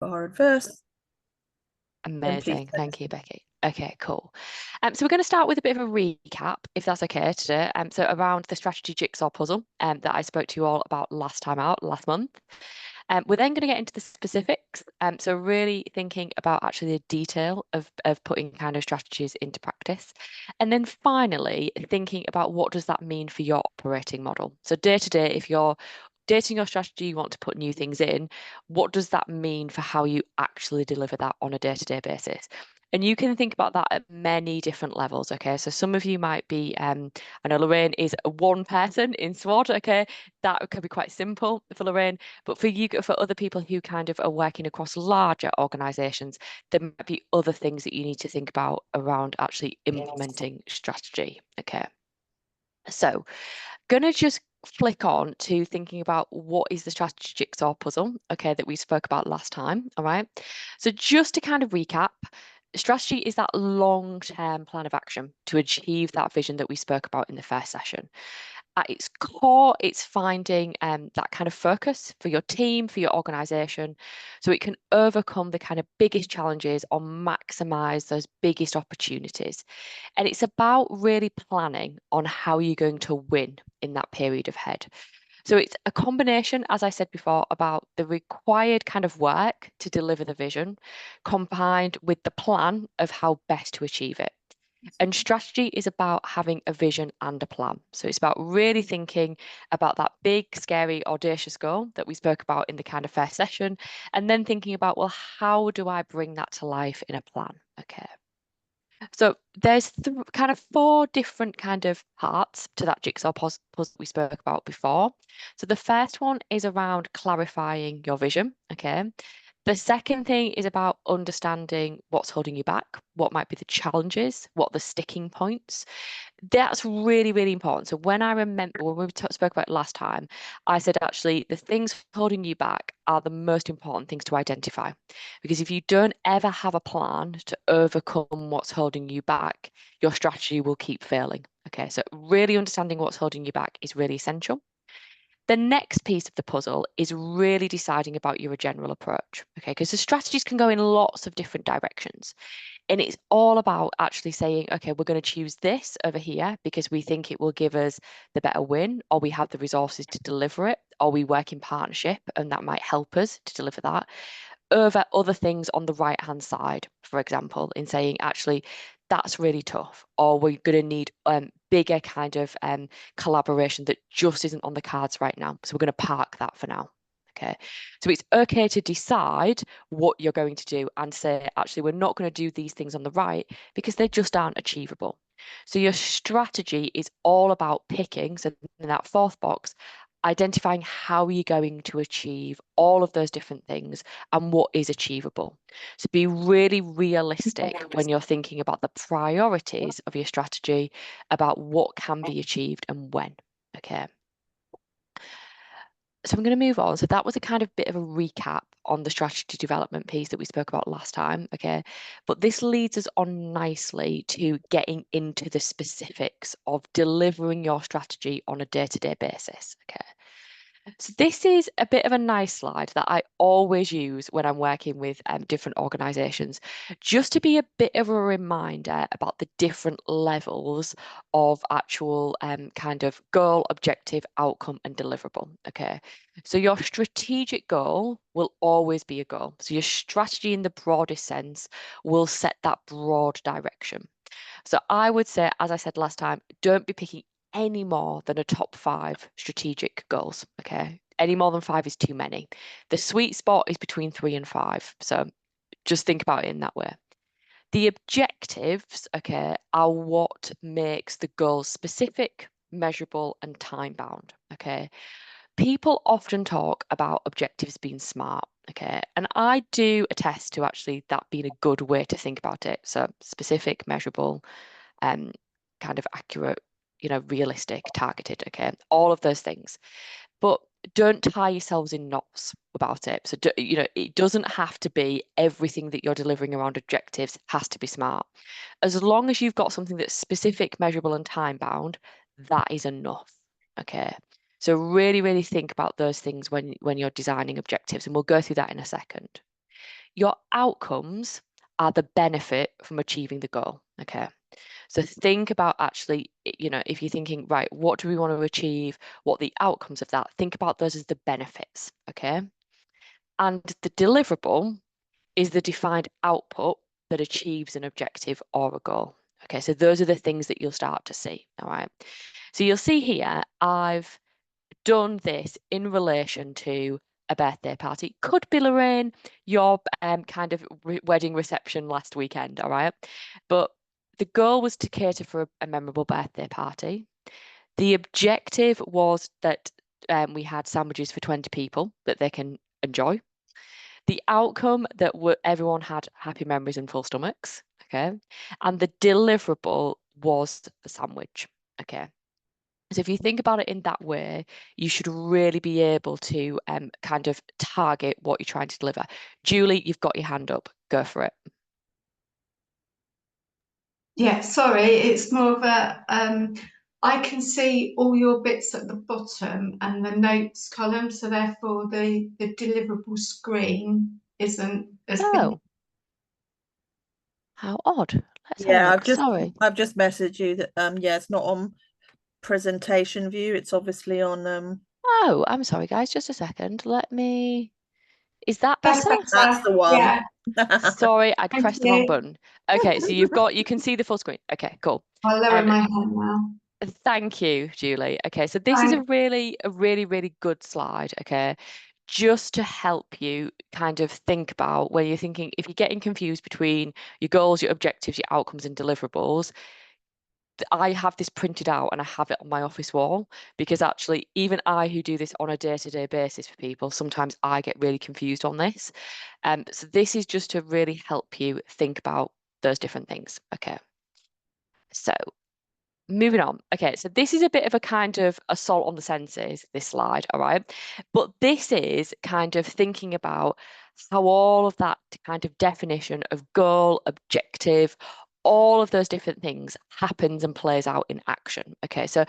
Forward first, then please. Amazing. Thank you, Becky. Okay, cool. So we're going to start with a bit of a recap, if that's okay today. So around the strategy jigsaw puzzle that I spoke to you all about last month. We're then going to get into the specifics. So really thinking about actually the detail of putting kind of strategies into practice. And then finally thinking about what does that mean for your operating model. So day to day, if you're dating your strategy, you want to put new things in, what does that mean for how you actually deliver that on a day-to-day basis? And you can think about that at many different levels. Okay. So some of you might be, I know Lorraine is one person in SWOT. Okay. That could be quite simple for Lorraine. But for other people who kind of are working across larger organizations, there might be other things that you need to think about around actually implementing strategy. Okay. So, gonna just flick on to thinking about what is the strategy jigsaw puzzle, okay, that we spoke about last time. All right. So, just to kind of recap, strategy is that long-term plan of action to achieve that vision that we spoke about in the first session. At its core, it's finding that kind of focus for your team, for your organization, so it can overcome the kind of biggest challenges or maximize those biggest opportunities. And it's about really planning on how you're going to win in that period ahead. So it's a combination, as I said before, about the required kind of work to deliver the vision, combined with the plan of how best to achieve it. And strategy is about having a vision and a plan. So it's about really thinking about that big, scary, audacious goal that we spoke about in the kind of first session, and then thinking about, well, how do I bring that to life in a plan? Okay. So there's kind of four different kind of parts to that jigsaw puzzle we spoke about before. So the first one is around clarifying your vision. Okay. The second thing is about understanding what's holding you back, what might be the challenges, what are the sticking points. That's really, really important. So when I remember when we spoke about it last time, I said actually the things holding you back are the most important things to identify. Because if you don't ever have a plan to overcome what's holding you back, your strategy will keep failing. Okay, so really understanding what's holding you back is really essential. The next piece of the puzzle is really deciding about your general approach. Okay, because the strategies can go in lots of different directions. And it's all about actually saying, okay, we're going to choose this over here because we think it will give us the better win, or we have the resources to deliver it, or we work in partnership and that might help us to deliver that over other things on the right hand side, for example, in saying, actually, that's really tough, or we're going to need bigger kind of collaboration that just isn't on the cards right now. So we're going to park that for now. Okay. So it's okay to decide what you're going to do and say, actually, we're not going to do these things on the right because they just aren't achievable. So your strategy is all about picking, so in that fourth box, identifying how you're going to achieve all of those different things and what is achievable. So be really realistic when you're thinking about the priorities of your strategy, about what can be achieved and when. Okay. So I'm going to move on. So that was a kind of bit of a recap on the strategy development piece that we spoke about last time. Okay. But this leads us on nicely to getting into the specifics of delivering your strategy on a day-to-day basis. Okay. So this is a bit of a nice slide that I always use when I'm working with different organizations, just to be a bit of a reminder about the different levels of actual kind of goal, objective, outcome, and deliverable. Okay. So your strategic goal will always be a goal. So your strategy in the broadest sense will set that broad direction. So I would say, as I said last time, don't be picking any more than a top five strategic goals. Okay. Any more than five is too many. The sweet spot is between three and five. So just think about it in that way. The objectives, okay, are what makes the goals specific, measurable, and time bound. Okay. People often talk about objectives being smart. Okay. And I do attest to actually that being a good way to think about it. So specific, measurable, um, kind of accurate, realistic, targeted, okay, all of those things. But don't tie yourselves in knots about it. So, it doesn't have to be everything that you're delivering around objectives has to be smart. As long as you've got something that's specific, measurable, and time bound, that is enough. Okay. So really, really think about those things when you're designing objectives, and we'll go through that in a second. your outcomes are the benefit from achieving the goal. Okay. So think about actually, if you're thinking, right, what do we want to achieve? What are the outcomes of that? Think about those as the benefits. Okay. And the deliverable is the defined output that achieves an objective or a goal. Okay, so those are the things that you'll start to see. All right. So you'll see here, I've done this in relation to a birthday party. Could be Lorraine, your kind of wedding reception last weekend. All right. But the goal was to cater for a memorable birthday party. The objective was that we had sandwiches for 20 people that they can enjoy. The outcome that everyone had happy memories and full stomachs. Okay. And the deliverable was the sandwich. Okay. So if you think about it in that way, you should really be able to kind of target what you're trying to deliver. Julie, you've got your hand up. Go for it. Yeah, sorry, it's more of a I can see all your bits at the bottom and the notes column, so therefore the deliverable screen isn't as big. Oh, how odd. Let's have a Yeah, look. Sorry. I've just messaged you that yeah, it's not on presentation view. It's obviously on Oh, I'm sorry, guys. Just a second. Let me. Is that That's better? that's better. the one. Yeah, Sorry, I'd thank pressed the wrong you. button. Okay, so you can see the full screen. Okay, cool. I'll lower Um, my hand now. Thank you, Julie. Okay, so this is Thanks. a really, really good slide. Okay, just to help you kind of think about when you're thinking, if you're getting confused between your goals, your objectives, your outcomes, and deliverables. I have this printed out and I have it on my office wall because actually, even I who do this on a day-to-day basis for people, sometimes I get really confused on this. So this is just to really help you think about those different things. Okay. So moving on. Okay, so this is a bit of a kind of assault on the senses, this slide, all right? But this is kind of thinking about how all of that kind of definition of goal, objective, all of those different things happens and plays out in action. Okay, so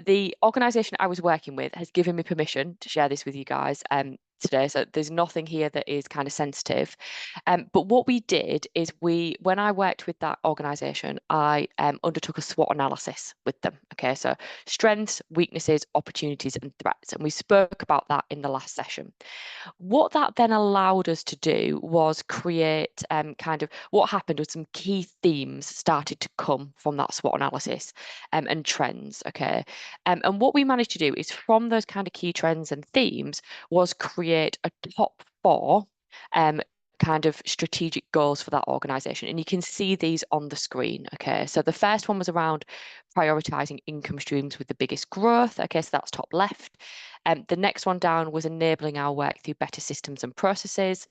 the organization I was working with has given me permission to share this with you guys today. So there's nothing here that is kind of sensitive. But what we did is when I worked with that organization, I undertook a SWOT analysis with them. Okay, so strengths, weaknesses, opportunities, and threats. And we spoke about that in the last session. What that then allowed us to do was create kind of what happened was some key themes started to come from that SWOT analysis and trends. Okay. And what we managed to do is from those kind of key trends and themes was create a top four kind of strategic goals for that organization. And you can see these on the screen. Okay. So the first one was around prioritizing income streams with the biggest growth. Okay. So that's top left. The next one down was enabling our work through better systems and processes.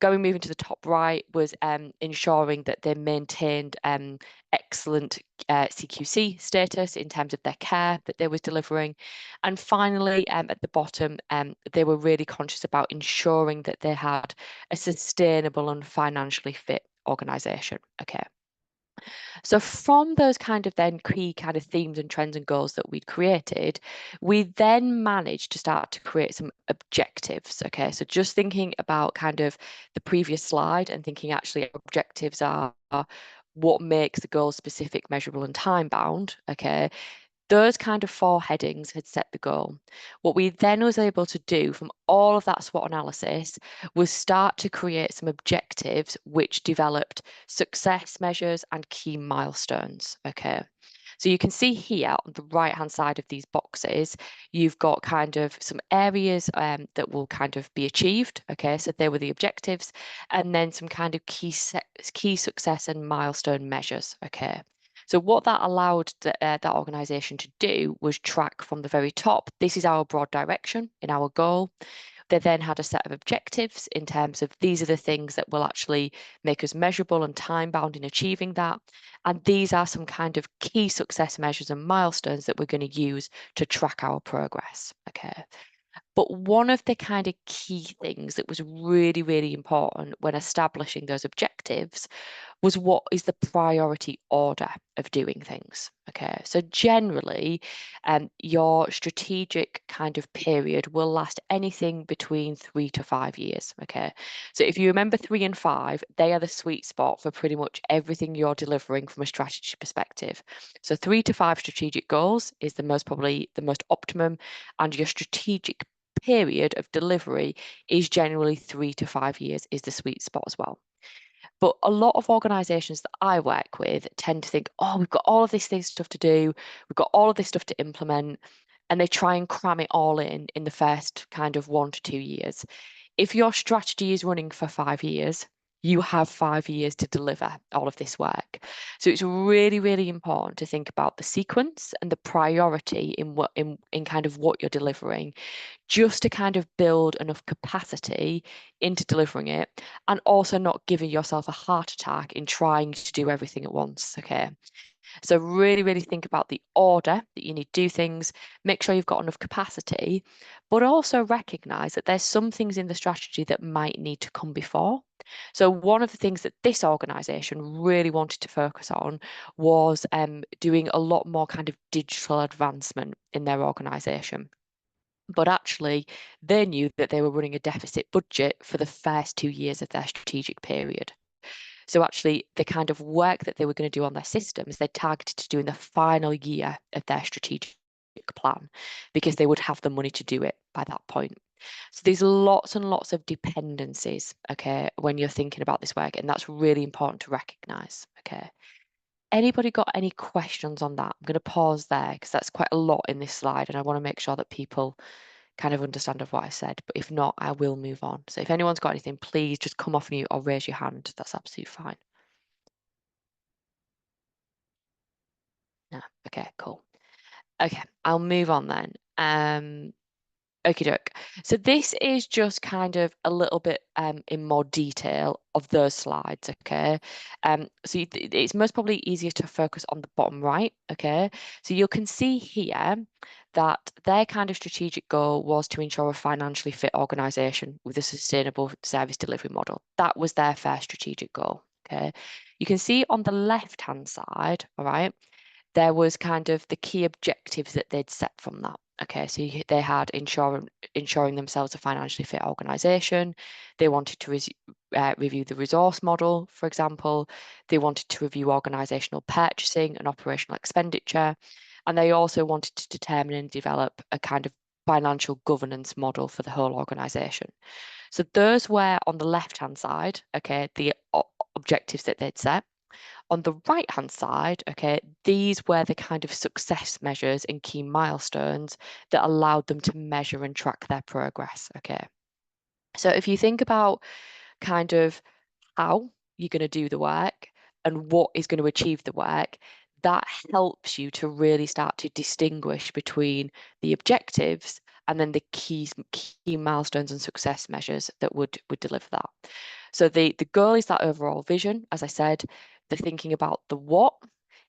Moving to the top right was ensuring that they maintained excellent CQC status in terms of their care that they was delivering. And finally, at the bottom, they were really conscious about ensuring that they had a sustainable and financially fit organisation. Okay. So from those kind of then key kind of themes and trends and goals that we'd created, we then managed to start to create some objectives. Okay, so just thinking about kind of the previous slide and thinking actually objectives are what makes the goal specific, measurable, and time bound. Okay, those kind of four headings had set the goal. What we then was able to do from all of that SWOT analysis was start to create some objectives which developed success measures and key milestones. Okay. So you can see here on the right hand side of these boxes, you've got kind of some areas that will kind of be achieved. Okay, so they were the objectives, and then some kind of key success and milestone measures. Okay. So what that allowed that organization to do was track from the very top. This is our broad direction in our goal. They then had a set of objectives in terms of these are the things that will actually make us measurable and time bound in achieving that. And these are some kind of key success measures and milestones that we're going to use to track our progress. Okay. But one of the kind of key things that was really, really important when establishing those objectives was what is the priority order of doing things. Okay, so generally, your strategic kind of period will last anything between 3 to 5 years. Okay, so if you remember 3 and 5, they are the sweet spot for pretty much everything you're delivering from a strategy perspective. So 3 to 5 strategic goals is probably the most optimum, and your strategic period of delivery is generally 3 to 5 years is the sweet spot as well. But a lot of organizations that I work with tend to think, oh, we've got all of this stuff to do, we've got all of this stuff to implement, and they try and cram it all in the first kind of 1 to 2 years. If your strategy is running for 5 years, you have 5 years to deliver all of this work. So it's really, really important to think about the sequence and the priority in kind of what you're delivering, just to kind of build enough capacity into delivering it, and also not giving yourself a heart attack in trying to do everything at once. Okay. So really, really think about the order that you need to do things, make sure you've got enough capacity, but also recognize that there's some things in the strategy that might need to come before. So one of the things that this organization really wanted to focus on was doing a lot more kind of digital advancement in their organization. But actually, they knew that they were running a deficit budget for the first 2 years of their strategic period. So actually, the kind of work that they were going to do on their systems, they tagged to do in the final year of their strategic plan, because they would have the money to do it by that point. So there's lots and lots of dependencies, okay, when you're thinking about this work, and that's really important to recognize, okay. Anybody got any questions on that? I'm going to pause there because that's quite a lot in this slide, and I want to make sure that people kind of understand of what I said. But if not, I will move on. So if anyone's got anything, please just come off mute or raise your hand. That's absolutely fine. No, okay, cool. Okay, I'll move on then. Okie doke. So this is just kind of a little bit in more detail of those slides, okay? So it's most probably easier to focus on the bottom right, okay? So you can see here that their kind of strategic goal was to ensure a financially fit organisation with a sustainable service delivery model. That was their first strategic goal, okay? You can see on the left-hand side, all right, there was kind of the key objectives that they'd set from that. Okay, so they had ensuring themselves a financially fit organisation. They wanted to review the resource model, for example. They wanted to review organisational purchasing and operational expenditure. And they also wanted to determine and develop a kind of financial governance model for the whole organisation. So those were on the left-hand side, okay, the objectives that they'd set. On the right-hand side, okay, these were the kind of success measures and key milestones that allowed them to measure and track their progress, okay. So if you think about kind of how you're going to do the work and what is going to achieve the work, that helps you to really start to distinguish between the objectives and then the key milestones and success measures that would deliver that. So the goal is that overall vision. As I said, the thinking about the what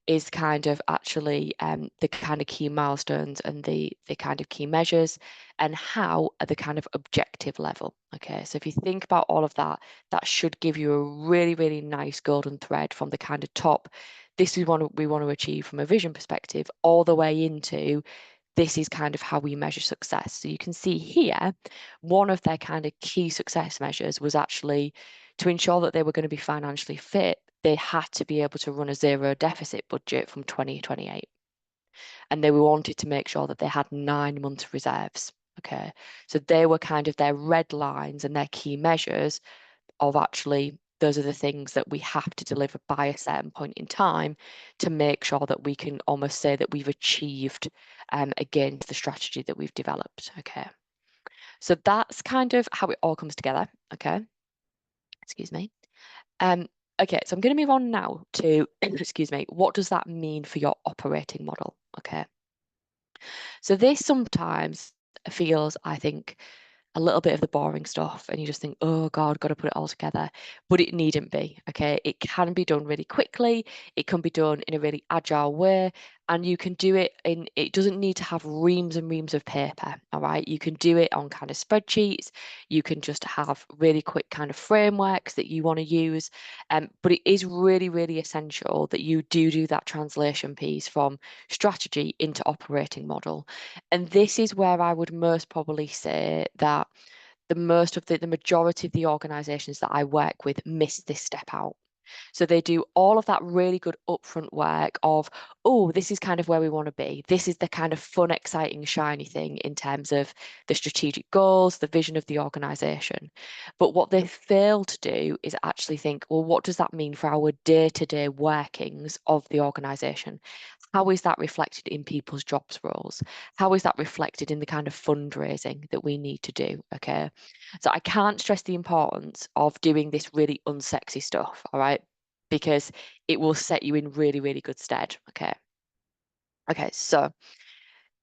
is kind of actually the kind of key milestones and the kind of key measures, and how at the kind of objective level. Okay, so if you think about all of that, that should give you a really, really nice golden thread from the kind of top, this is what we want to achieve from a vision perspective, all the way into this is kind of how we measure success. So you can see here, one of their kind of key success measures was actually to ensure that they were going to be financially fit. They had to be able to run a zero deficit budget from 2028. And they wanted to make sure that they had 9 months reserves. Okay. So they were kind of their red lines and their key measures of actually, those are the things that we have to deliver by a certain point in time to make sure that we can almost say that we've achieved against the strategy that we've developed. Okay. So that's kind of how it all comes together. Okay. Excuse me. Okay, so I'm going to move on now to, excuse me, what does that mean for your operating model? Okay. So this sometimes feels, I think, a little bit of the boring stuff, and you just think, oh God, got to put it all together. But it needn't be, okay? It can be done really quickly. It can be done in a really agile way. And you can do it it doesn't need to have reams and reams of paper, all right? You can do it on kind of spreadsheets. You can just have really quick kind of frameworks that you want to use. But it is really, really essential that you do that translation piece from strategy into operating model. And this is where I would most probably say that the majority of the organizations that I work with miss this step out. So they do all of that really good upfront work of, oh, this is kind of where we want to be. This is the kind of fun, exciting, shiny thing in terms of the strategic goals, the vision of the organization. But what they fail to do is actually think, well, what does that mean for our day-to-day workings of the organization? How is that reflected in people's jobs roles? How is that reflected in the kind of fundraising that we need to do? Okay. So I can't stress the importance of doing this really unsexy stuff, all right? Because it will set you in really, really good stead. Okay. Okay, so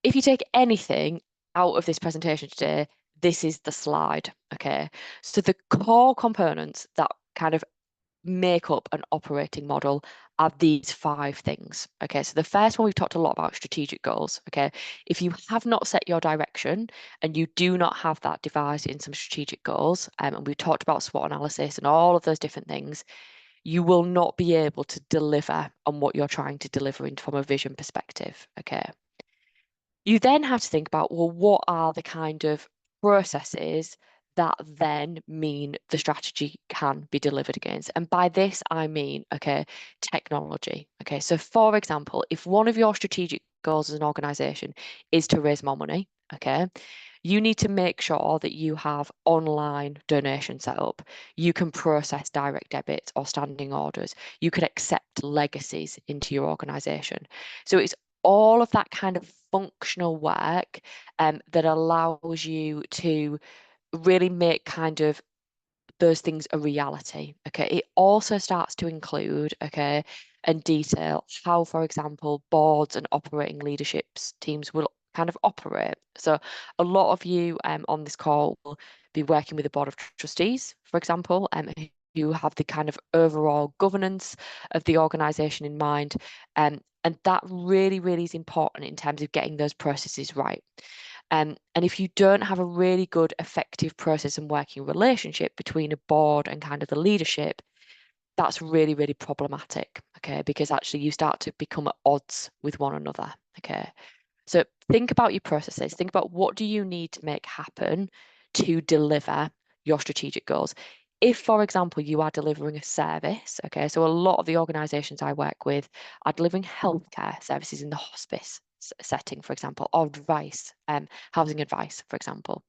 if you take anything out of this presentation today, this is the slide. Okay. So the core components that kind of make up an operating model are these 5 things. Okay, so the first one, we've talked a lot about strategic goals. Okay, if you have not set your direction and you do not have that devised in some strategic goals, and we talked about SWOT analysis and all of those different things, you will not be able to deliver on what you're trying to deliver from a vision perspective. Okay. You then have to think about, well, what are the kind of processes that then mean the strategy can be delivered against? And by this, I mean, okay, technology. Okay, so for example, if one of your strategic goals as an organization is to raise more money, okay, you need to make sure that you have online donation set up. You can process direct debits or standing orders. You can accept legacies into your organization. So it's all of that kind of functional work that allows you to really make kind of those things a reality. Okay, it also starts to include, okay, and detail how, for example, boards and operating leaderships teams will kind of operate. So a lot of you on this call will be working with a board of trustees, for example, who have the kind of overall governance of the organization in mind. And that really, really is important in terms of getting those processes right. And if you don't have a really good, effective process and working relationship between a board and kind of the leadership, that's really, really problematic, okay? Because actually you start to become at odds with one another, okay? So think about your processes. Think about, what do you need to make happen to deliver your strategic goals? If, for example, you are delivering a service, okay, so a lot of the organizations I work with are delivering healthcare services in the hospice setting, for example, or advice, housing advice, for example.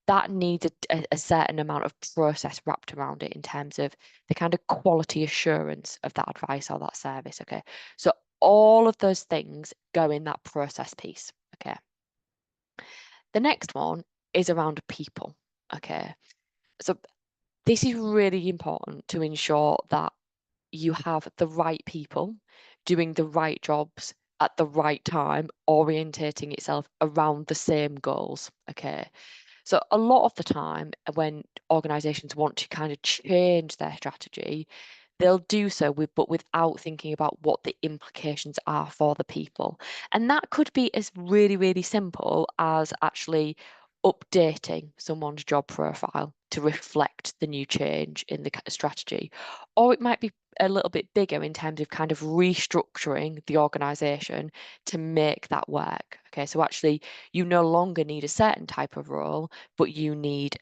That needs a certain amount of process wrapped around it in terms of the kind of quality assurance of that advice or that service, okay? So all of those things go in that process piece, okay? The next one is around people, okay? So this is really important to ensure that you have the right people doing the right jobs at the right time, orientating itself around the same goals, okay? So a lot of the time when organizations want to kind of change their strategy, they'll do so but without thinking about what the implications are for the people. And that could be as really, really simple as actually updating someone's job profile to reflect the new change in the strategy. Or it might be a little bit bigger in terms of kind of restructuring the organization to make that work. Okay, so actually you no longer need a certain type of role, but you need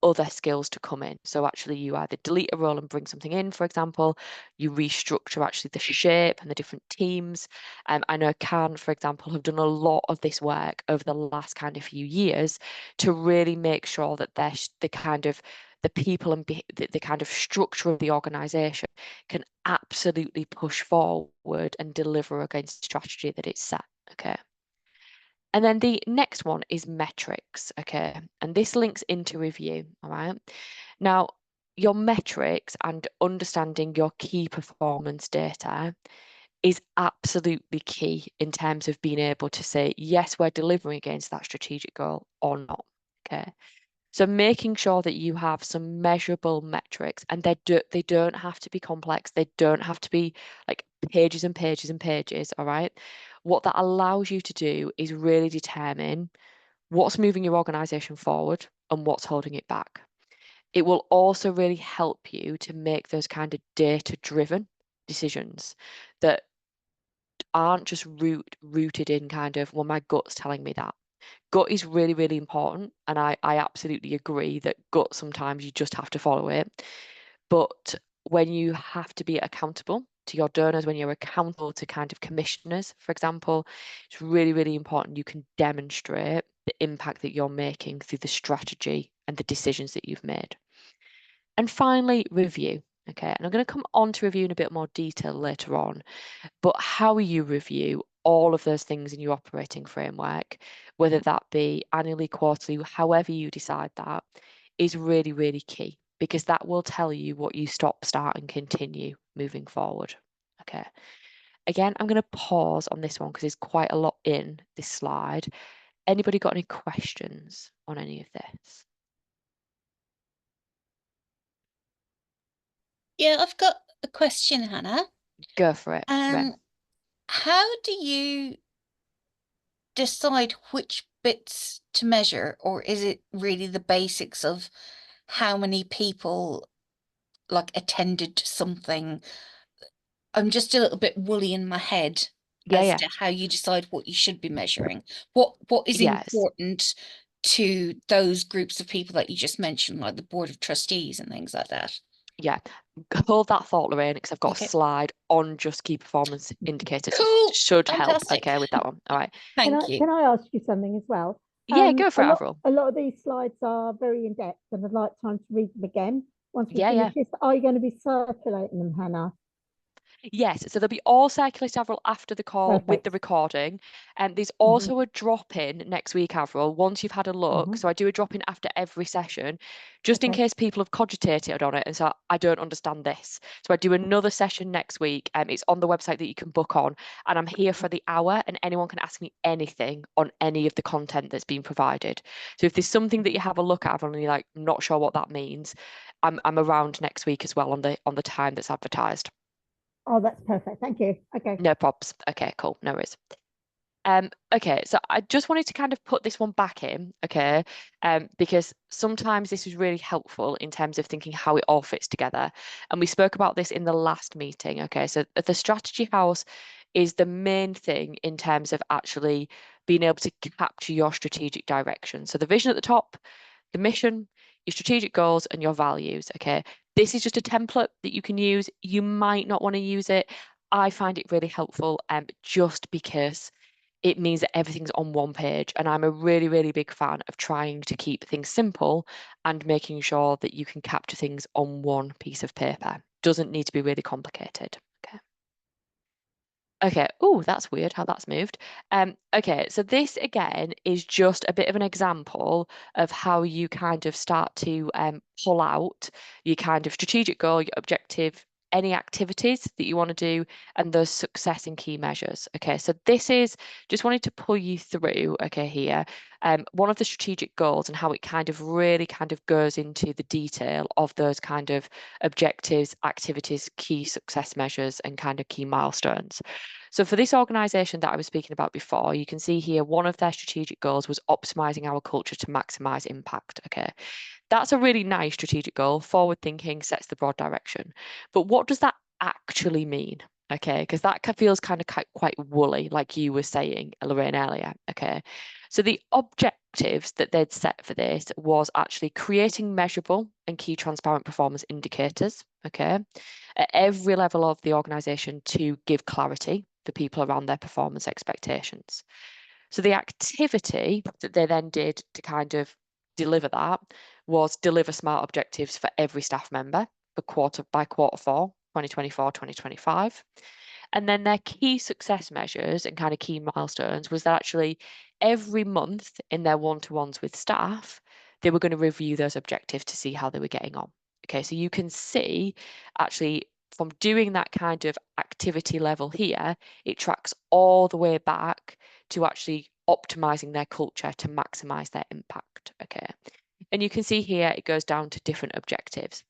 other skills to come in. So actually you either delete a role and bring something in, for example, you restructure actually the shape and the different teams. I know Can, for example, have done a lot of this work over the last kind of few years to really make sure that they're the kind of the people and the kind of structure of the organization can absolutely push forward and deliver against the strategy that it's set. Okay. And then the next one is metrics, okay? And this links into review, all right? Now, your metrics and understanding your key performance data is absolutely key in terms of being able to say, yes, we're delivering against that strategic goal or not, okay? So making sure that you have some measurable metrics, and they don't have to be complex. They don't have to be like pages and pages and pages, all right? What that allows you to do is really determine what's moving your organization forward and what's holding it back. It will also really help you to make those kind of data-driven decisions that aren't just rooted in kind of, well, my gut's telling me that. Gut is really, really important. And I absolutely agree that gut, sometimes you just have to follow it. But when you have to be accountable to your donors, when you're accountable to kind of commissioners, for example, it's really, really important you can demonstrate the impact that you're making through the strategy and the decisions that you've made. And finally, review. Okay, and I'm going to come on to review in a bit more detail later on, but how you review all of those things in your operating framework, whether that be annually, quarterly, however you decide that, is really, really key, because that will tell you what you stop, start, and continue moving forward. Okay. Again, I'm going to pause on this one because there's quite a lot in this slide. Anybody got any questions on any of this? Yeah, I've got a question, Hannah. Go for it, Ren. How do you decide which bits to measure, or is it really the basics of how many people like attended something? I'm just a little bit woolly in my head as to how you decide what you should be measuring. What is Yes. important to those groups of people that you just mentioned, like the board of trustees and things like that? Yeah, hold that thought, Lorraine, because I've got Okay. a slide on just key performance indicators. Cool. Should help, Fantastic. okay, with that one. All right. Thank you. Can I ask you something as well? Yeah, go for it, Avril. A lot of these slides are very in depth, and I'd like time to read them again. Once we Yeah, finish this, are you going to be circulating them, Hannah? Yes, so they'll be all circulated, Avril, after the call with the Perfect. recording. And there's also a drop-in next week, Avril, once you've had a look. So I do a drop-in after every session, just in case people have cogitated on it and so I don't understand this. So I do another session next week, and it's on the website that you can book on. And I'm here for the hour, and anyone can ask me anything on any of the content that's been provided. So if there's something that you have a look at, Avril, and you're like, not sure what that means, I'm around next week as well on the time that's advertised. Oh, that's perfect. Thank you. Okay. No props. Okay, cool. No worries. Okay, so I just wanted to kind of put this one back in, okay, because sometimes this is really helpful in terms of thinking how it all fits together. And we spoke about this in the last meeting, okay, so the strategy house is the main thing in terms of actually being able to capture your strategic direction. So the vision at the top, the mission, your strategic goals, and your values, okay. This is just a template that you can use. You might not want to use it. I find it really helpful, just because it means that everything's on one page. And I'm a really, really big fan of trying to keep things simple and making sure that you can capture things on one piece of paper. Doesn't need to be really complicated. Okay. Okay, oh, that's weird how that's moved. Okay, so this again is just a bit of an example of how you kind of start to pull out your kind of strategic goal, your objective, any activities that you want to do, and those success and key measures. Okay, so this is just wanted to pull you through, okay, here, one of the strategic goals and how it kind of really kind of goes into the detail of those kind of objectives, activities, key success measures, and kind of key milestones. So for this organisation that I was speaking about before, you can see here one of their strategic goals was optimising our culture to maximise impact. Okay, that's a really nice strategic goal, forward thinking, sets the broad direction. But what does that actually mean? Okay, because that feels kind of quite woolly, like you were saying, Lorraine, earlier. Okay, so the objectives that they'd set for this was actually creating measurable and key transparent performance indicators. Okay, at every level of the organisation to give clarity for people around their performance expectations. So the activity that they then did to kind of deliver that was deliver smart objectives for every staff member for quarter 4, 2024, 2025. And then their key success measures and kind of key milestones was that actually every month in their one-to-ones with staff, they were going to review those objectives to see how they were getting on. Okay, so you can see actually from doing that kind of activity level here, it tracks all the way back to actually optimizing their culture to maximize their impact. Okay, and you can see here it goes down to different objectives.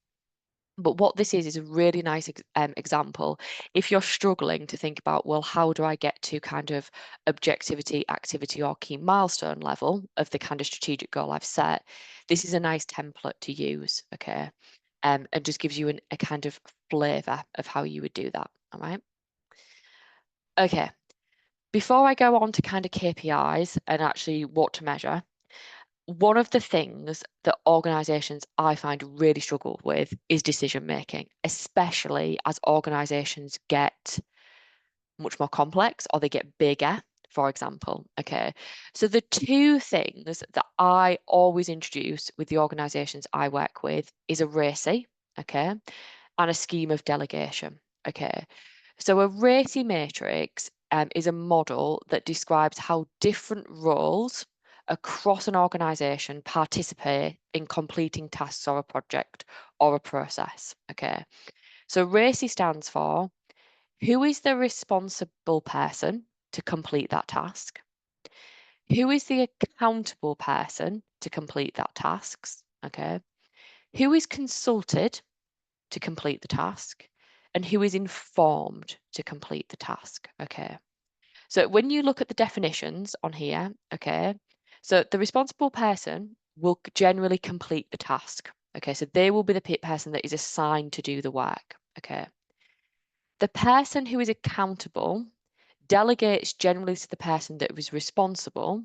But what this is a really nice example. If you're struggling to think about, well, how do I get to kind of objectivity, activity, or key milestone level of the kind of strategic goal I've set, this is a nice template to use, okay? And just gives you a kind of flavour of how you would do that, all right? Okay, before I go on to kind of KPIs and actually what to measure, one of the things that organisations I find really struggle with is decision making, especially as organisations get much more complex or they get bigger, for example. Okay, so the two things that I always introduce with the organisations I work with is a RACI, okay, and a scheme of delegation. Okay, so a RACI matrix is a model that describes how different roles across an organisation participate in completing tasks or a project or a process. Okay, so RACI stands for who is the responsible person to complete that task? Who is the accountable person to complete that task? Okay, who is consulted to complete the task? And who is informed to complete the task? Okay. So when you look at the definitions on here, okay, so the responsible person will generally complete the task. Okay, so they will be the person that is assigned to do the work. Okay. The person who is accountable delegates generally to the person that was responsible,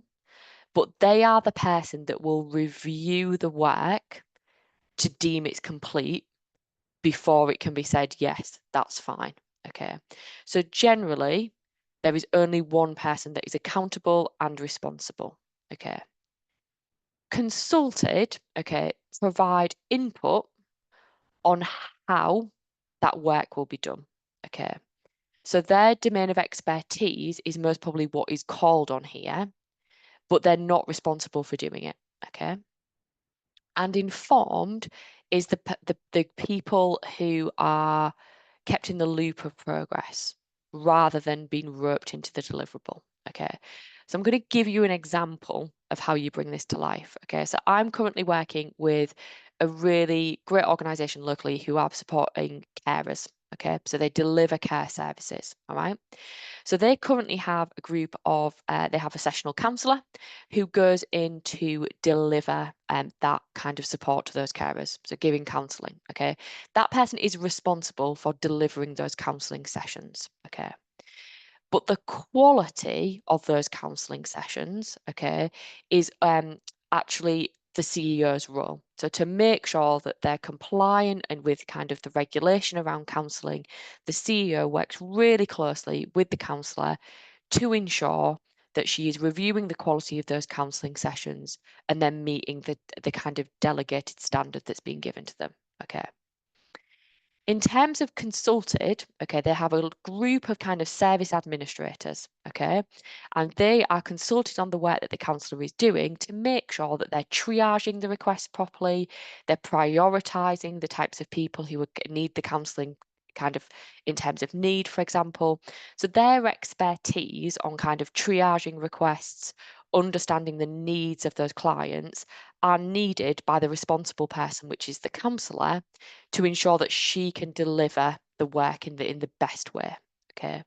but they are the person that will review the work to deem it's complete before it can be said, yes, that's fine. Okay. So generally, there is only one person that is accountable and responsible. Okay. Consulted, okay, provide input on how that work will be done. Okay. So their domain of expertise is most probably what is called on here, but they're not responsible for doing it. Okay. And informed is the people who are kept in the loop of progress rather than being roped into the deliverable. Okay, so I'm going to give you an example of how you bring this to life. Okay, so I'm currently working with a really great organisation locally who are supporting carers. Okay, so they deliver care services. All right. So they currently have a group of, they have a sessional counsellor who goes in to deliver that kind of support to those carers, so giving counselling, okay? That person is responsible for delivering those counselling sessions, okay? But the quality of those counselling sessions, okay, is actually the CEO's role. So to make sure that they're compliant and with kind of the regulation around counselling, the CEO works really closely with the counsellor to ensure that she is reviewing the quality of those counselling sessions and then meeting the kind of delegated standard that's being given to them. Okay. In terms of consulted, okay, they have a group of kind of service administrators, okay, and they are consulted on the work that the counsellor is doing to make sure that they're triaging the requests properly, they're prioritising the types of people who would need the counselling kind of in terms of need, for example. So their expertise on kind of triaging requests, understanding the needs of those clients are needed by the responsible person, which is the counsellor, to ensure that she can deliver the work in the best way. Okay.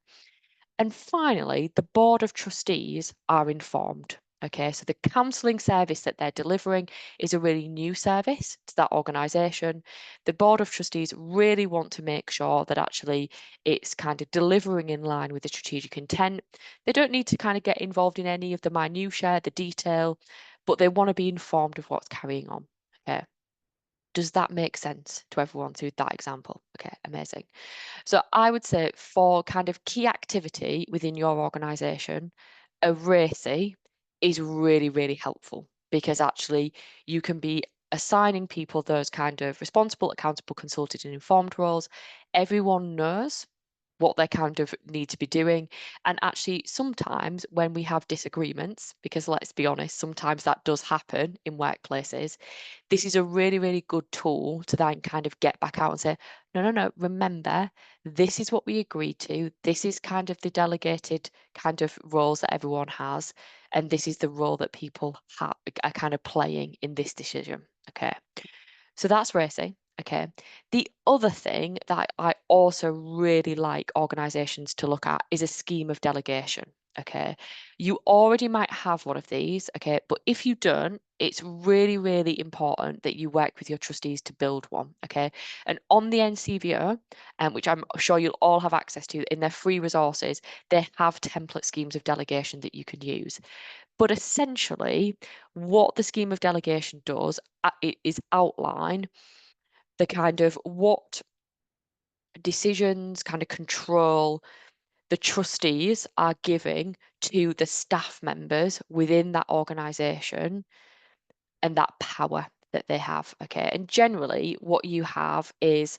And finally, the board of trustees are informed. Okay, so the counselling service that they're delivering is a really new service to that organisation. The board of trustees really want to make sure that actually it's kind of delivering in line with the strategic intent. They don't need to kind of get involved in any of the minutiae, the detail, but they want to be informed of what's carrying on. Okay. Does that make sense to everyone through that example? Okay, amazing. So I would say for kind of key activity within your organisation, a RACI is really, really helpful because actually you can be assigning people those kind of responsible, accountable, consulted and informed roles. Everyone knows what they kind of need to be doing. And actually, sometimes when we have disagreements, because let's be honest, sometimes that does happen in workplaces, this is a really, really good tool to then kind of get back out and say, no, remember, this is what we agreed to. This is kind of the delegated kind of roles that everyone has. And this is the role that people are kind of playing in this decision. Okay. So that's RACI. Okay. The other thing that I also really like organizations to look at is a scheme of delegation. Okay. You already might have one of these. Okay. But if you don't, it's really, really important that you work with your trustees to build one. Okay. And on the NCVO, which I'm sure you'll all have access to in their free resources, they have template schemes of delegation that you can use. But essentially, what the scheme of delegation does is outline the kind of what decisions, kind of control the trustees are giving to the staff members within that organisation and that power that they have. Okay. And generally, what you have is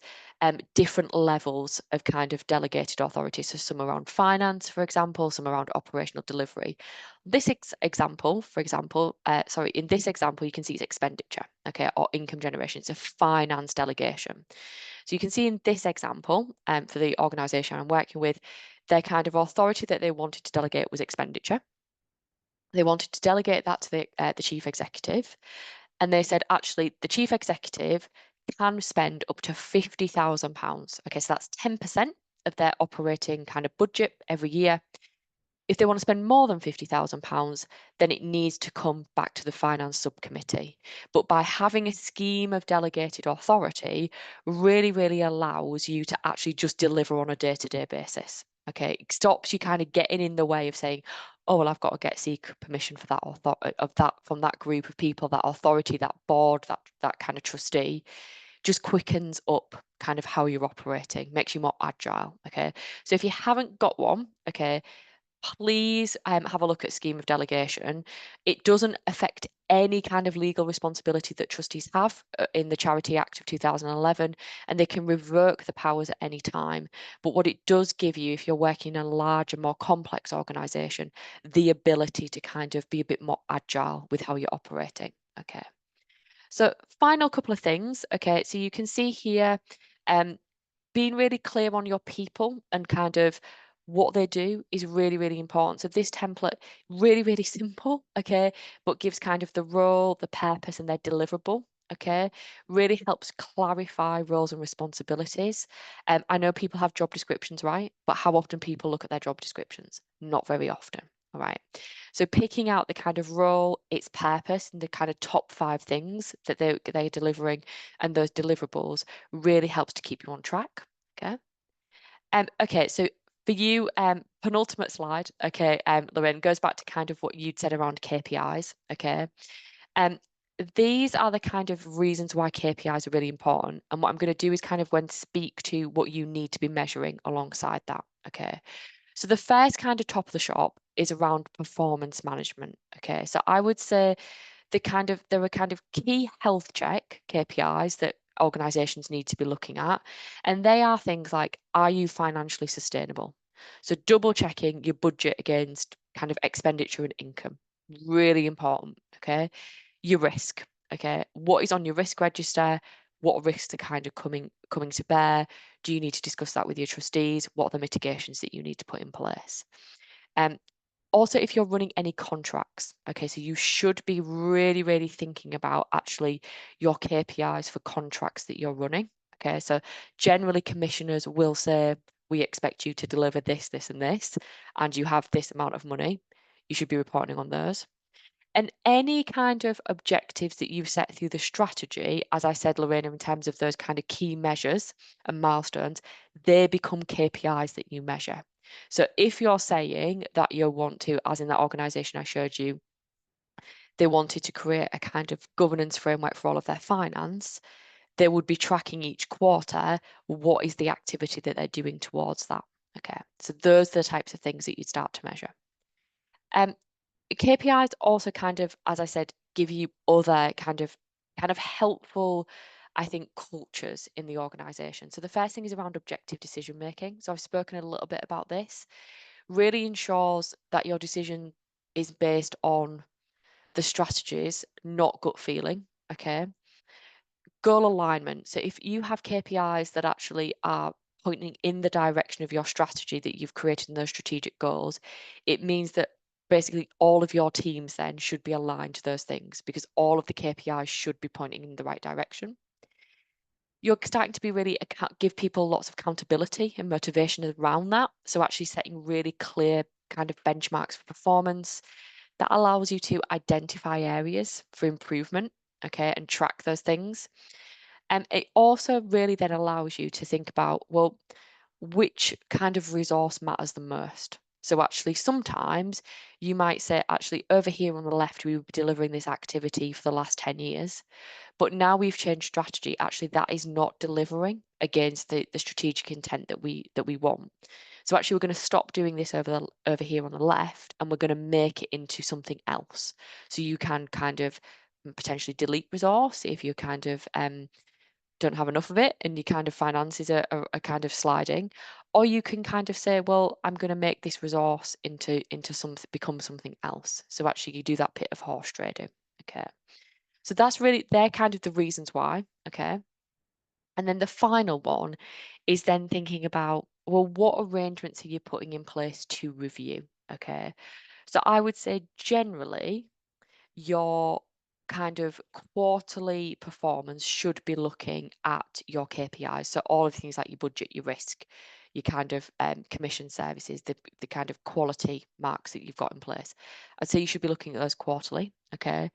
different levels of kind of delegated authority. So some around finance, for example, some around operational delivery. This example, for example, in this example, you can see it's expenditure, okay, or income generation. It's a finance delegation. So you can see in this example, for the organisation I'm working with, their kind of authority that they wanted to delegate was expenditure. They wanted to delegate that to the chief executive. And they said, actually, the chief executive can spend up to £50,000. Okay, so that's 10% of their operating kind of budget every year. If they want to spend more than £50,000, then it needs to come back to the finance subcommittee. But by having a scheme of delegated authority, really, really allows you to actually just deliver on a day-to-day basis. Okay, it stops you kind of getting in the way of saying, oh, well, I've got to seek permission for that from that group of people, that authority, that board, that kind of trustee. Just quickens up kind of how you're operating, makes you more agile. Okay, so if you haven't got one, okay, please have a look at scheme of delegation. It doesn't affect any kind of legal responsibility that trustees have in the Charity Act of 2011, and they can revoke the powers at any time. But what it does give you, if you're working in a larger, more complex organisation, the ability to kind of be a bit more agile with how you're operating. Okay. So final couple of things. Okay, so you can see here, being really clear on your people and kind of what they do is really, really important. So this template, really, really simple, okay, but gives kind of the role, the purpose, and their deliverable. Okay, really helps clarify roles and responsibilities. I know people have job descriptions, right? But how often people look at their job descriptions? Not very often. All right. So picking out the kind of role, its purpose, and the kind of top 5 things that they're delivering and those deliverables really helps to keep you on track. Okay. Okay, so for you, penultimate slide, okay, Lorraine, goes back to kind of what you'd said around KPIs. Okay. These are the kind of reasons why KPIs are really important. And what I'm going to do is kind of speak to what you need to be measuring alongside that. Okay. So the first kind of top of the shop is around performance management. Okay. So I would say there are kind of key health check KPIs that organizations need to be looking at. And they are things like, are you financially sustainable? So double checking your budget against kind of expenditure and income. Really important. Okay. Your risk. Okay. What is on your risk register? What risks are kind of coming to bear? Do you need to discuss that with your trustees? What are the mitigations that you need to put in place? Also, if you're running any contracts, okay, so you should be really, really thinking about actually your KPIs for contracts that you're running. Okay, so generally commissioners will say, we expect you to deliver this, this, and this, and you have this amount of money. You should be reporting on those. And any kind of objectives that you've set through the strategy, as I said, Lorena, in terms of those kind of key measures and milestones, they become KPIs that you measure. So if you're saying that you want to, as in that organisation I showed you, they wanted to create a kind of governance framework for all of their finance, they would be tracking each quarter what is the activity that they're doing towards that. Okay, so those are the types of things that you'd start to measure. KPIs also kind of, as I said, give you other kind of helpful, I think, cultures in the organization. So the first thing is around objective decision making. So I've spoken a little bit about this. Really ensures that your decision is based on the strategies, not gut feeling. Okay. Goal alignment. So if you have KPIs that actually are pointing in the direction of your strategy that you've created in those strategic goals, it means that basically all of your teams then should be aligned to those things because all of the KPIs should be pointing in the right direction. you're starting to be really give people lots of accountability and motivation around that. So actually setting really clear kind of benchmarks for performance that allows you to identify areas for improvement, okay, and track those things. And it also really then allows you to think about, well, which kind of resource matters the most. So actually, sometimes you might say, actually, over here on the left, we would be delivering this activity for the last 10 years. But now we've changed strategy. Actually, that is not delivering against the strategic intent that we want. So actually, we're going to stop doing this over here on the left, and we're going to make it into something else. So you can kind of potentially delete resource if you kind of don't have enough of it and your kind of finances are kind of sliding, or you can kind of say, well, I'm going to make this resource into something, become something else. So actually, you do that bit of horse trading. Okay. So that's really, they're kind of the reasons why, okay? And then the final one is then thinking about, well, what arrangements are you putting in place to review, okay? So I would say generally, your kind of quarterly performance should be looking at your KPIs. So all of the things like your budget, your risk, your kind of commission services, the kind of quality marks that you've got in place. I'd say you should be looking at those quarterly, okay?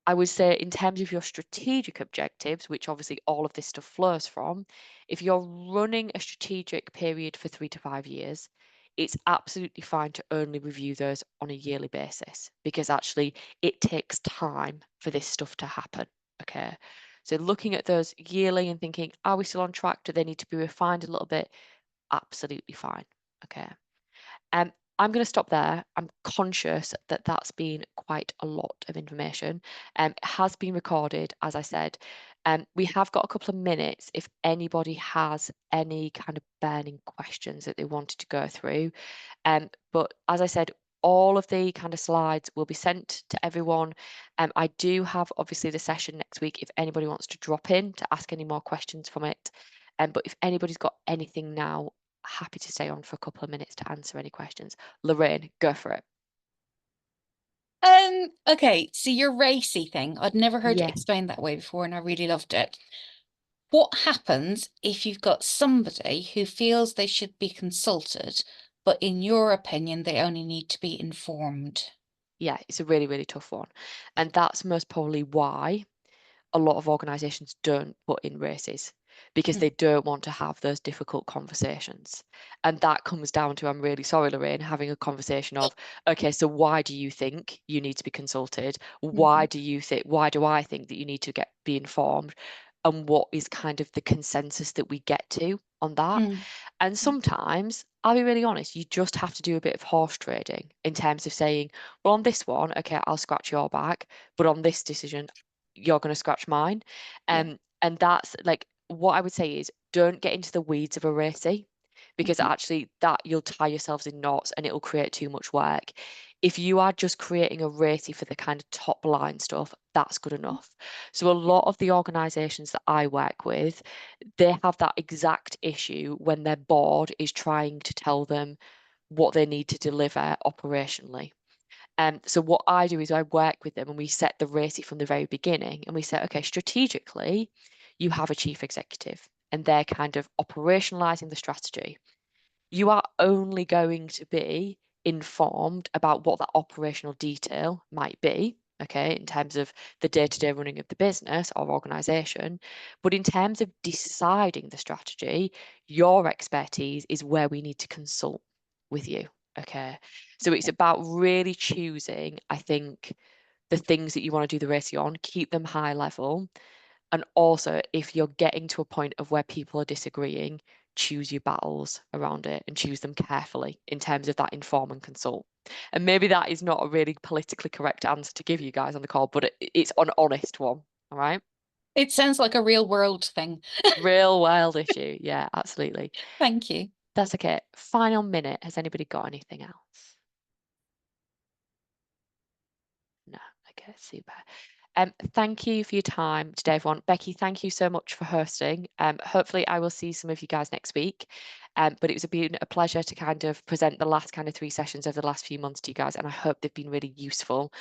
I would say in terms of your strategic objectives, which obviously all of this stuff flows from, if you're running a strategic period for 3 to 5 years, it's absolutely fine to only review those on a yearly basis because actually it takes time for this stuff to happen. Okay. So looking at those yearly and thinking, are we still on track? Do they need to be refined a little bit? Absolutely fine. Okay. I'm going to stop there. I'm conscious that that's been quite a lot of information. It has been recorded, as I said. We have got a couple of minutes if anybody has any kind of burning questions that they wanted to go through. But as I said, all of the kind of slides will be sent to everyone. I do have obviously the session next week if anybody wants to drop in to ask any more questions from it. But if anybody's got anything now, happy to stay on for a couple of minutes to answer any questions. Lorraine, go for it. Okay, so your racy thing, I'd never heard it Yeah. explained that way before, and I really loved it. What happens if you've got somebody who feels they should be consulted, but in your opinion, they only need to be informed? Yeah, it's a really, really tough one. And that's most probably why a lot of organisations don't put in races because they don't want to have those difficult conversations. And that comes down to, I'm really sorry, Lorraine, having a conversation of, okay, so why do you think you need to be consulted? Why do I think that you need to be informed? And what is kind of the consensus that we get to on that? And sometimes, I'll be really honest, you just have to do a bit of horse trading in terms of saying, well, on this one, okay, I'll scratch your back, but on this decision, you're going to scratch mine. And that's like what I would say is don't get into the weeds of a racy because actually that you'll tie yourselves in knots and it'll create too much work. If you are just creating a racy for the kind of top line stuff, that's good enough. So a lot of the organizations that I work with, they have that exact issue when their board is trying to tell them what they need to deliver operationally. So what I do is I work with them and we set the racy from the very beginning and we say, okay, strategically, you have a chief executive and they're kind of operationalizing the strategy. You are only going to be informed about what that operational detail might be, okay, in terms of the day-to-day running of the business or organization. But in terms of deciding the strategy, your expertise is where we need to consult with you. Okay. So it's about really choosing, I think, the things that you want to do the racy on, keep them high level. And also, if you're getting to a point of where people are disagreeing, choose your battles around it and choose them carefully in terms of that inform and consult. And maybe that is not a really politically correct answer to give you guys on the call, but it's an honest one. All right. It sounds like a real world thing. Real world issue. Yeah, absolutely. Thank you. That's okay. Final minute. Has anybody got anything else? No. Okay, super. Thank you for your time today, everyone. Becky, thank you so much for hosting. Hopefully I will see some of you guys next week. But it's been a pleasure to kind of present the last kind of 3 sessions over the last few months to you guys, and I hope they've been really useful.